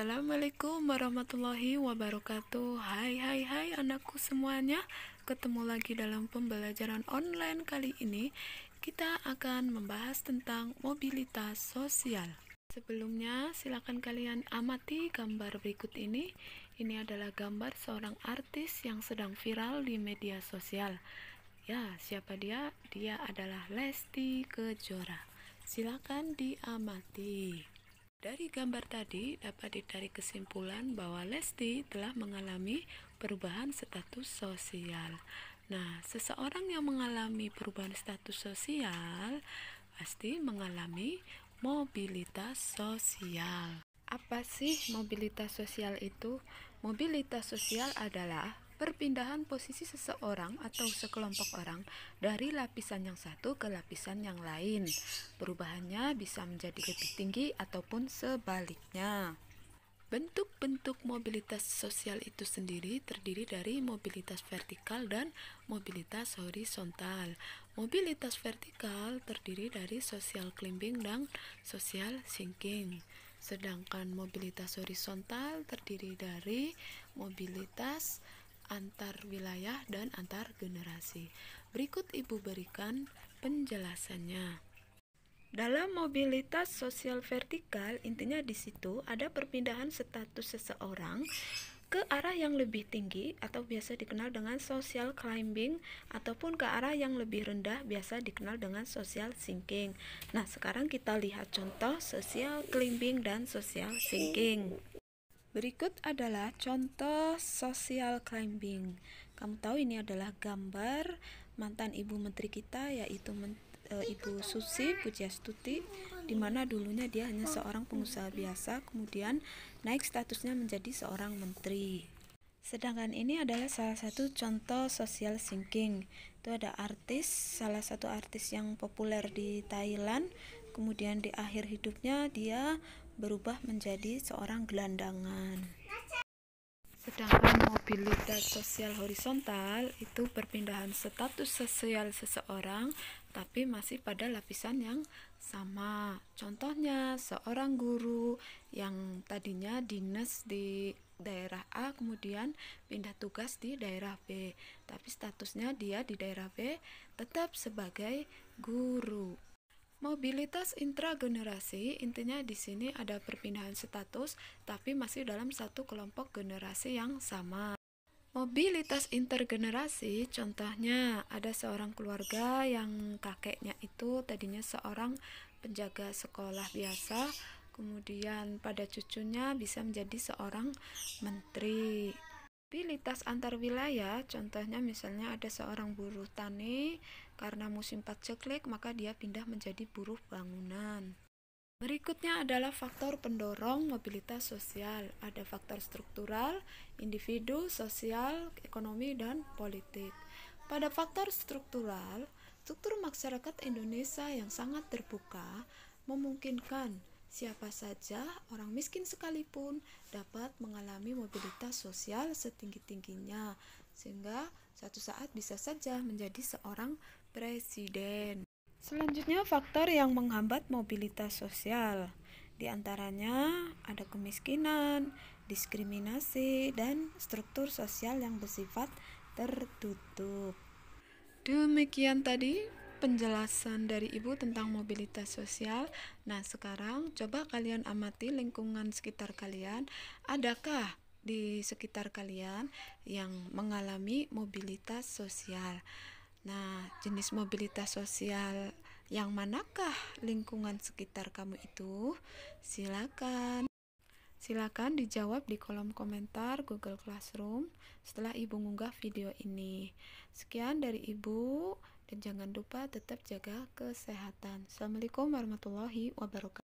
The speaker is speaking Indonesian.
Assalamualaikum warahmatullahi wabarakatuh. Hai anakku semuanya. Ketemu lagi dalam pembelajaran online. Kali ini kita akan membahas tentang mobilitas sosial. Sebelumnya silakan kalian amati gambar berikut ini. Ini adalah gambar seorang artis yang sedang viral di media sosial. Ya, siapa dia? Dia adalah Lesti Kejora. Silakan diamati. Dari gambar tadi dapat ditarik kesimpulan bahwa Lesti telah mengalami perubahan status sosial. Nah, seseorang yang mengalami perubahan status sosial pasti mengalami mobilitas sosial. Apa sih mobilitas sosial itu? Mobilitas sosial adalah perpindahan posisi seseorang atau sekelompok orang dari lapisan yang satu ke lapisan yang lain. Perubahannya bisa menjadi lebih tinggi ataupun sebaliknya. Bentuk-bentuk mobilitas sosial itu sendiri terdiri dari mobilitas vertikal dan mobilitas horizontal. Mobilitas vertikal terdiri dari social climbing dan social sinking. Sedangkan mobilitas horizontal terdiri dari mobilitas antar wilayah dan antar generasi. Berikut Ibu berikan penjelasannya. Dalam mobilitas sosial vertikal, intinya di situ ada perpindahan status seseorang ke arah yang lebih tinggi atau biasa dikenal dengan social climbing, ataupun ke arah yang lebih rendah biasa dikenal dengan social sinking. Nah, sekarang kita lihat contoh social climbing dan social sinking. Berikut adalah contoh social climbing. Kamu tahu ini adalah gambar mantan Ibu Menteri kita, yaitu Ibu Susi Pujiastuti, di mana dulunya dia hanya seorang pengusaha biasa, kemudian naik statusnya menjadi seorang menteri. Sedangkan ini adalah salah satu contoh social sinking. Itu ada artis, salah satu artis yang populer di Thailand, kemudian di akhir hidupnya dia berubah menjadi seorang gelandangan. Sedangkan mobilitas sosial horizontal itu perpindahan status sosial seseorang tapi masih pada lapisan yang sama. Contohnya seorang guru yang tadinya dinas di daerah A kemudian pindah tugas di daerah B, tapi statusnya dia di daerah B tetap sebagai guru. Mobilitas intragenerasi, intinya di sini ada perpindahan status tapi masih dalam satu kelompok generasi yang sama. Mobilitas intergenerasi, contohnya ada seorang keluarga yang kakeknya itu tadinya seorang penjaga sekolah biasa, kemudian pada cucunya bisa menjadi seorang menteri. Mobilitas antar wilayah, contohnya misalnya ada seorang buruh tani, karena musim paceklik maka dia pindah menjadi buruh bangunan. Berikutnya adalah faktor pendorong mobilitas sosial. Ada faktor struktural, individu, sosial, ekonomi, dan politik. Pada faktor struktural, struktur masyarakat Indonesia yang sangat terbuka memungkinkan siapa saja, orang miskin sekalipun, dapat mengalami mobilitas sosial setinggi-tingginya, sehingga suatu saat bisa saja menjadi seorang presiden. Selanjutnya, faktor yang menghambat mobilitas sosial. Di antaranya ada kemiskinan, diskriminasi, dan struktur sosial yang bersifat tertutup. Demikian tadi penjelasan dari Ibu tentang mobilitas sosial. Nah, sekarang coba kalian amati lingkungan sekitar kalian. Adakah di sekitar kalian yang mengalami mobilitas sosial? Nah, jenis mobilitas sosial yang manakah lingkungan sekitar kamu itu? Silakan dijawab di kolom komentar Google Classroom setelah Ibu mengunggah video ini. Sekian dari Ibu, dan jangan lupa tetap jaga kesehatan. Assalamualaikum warahmatullahi wabarakatuh.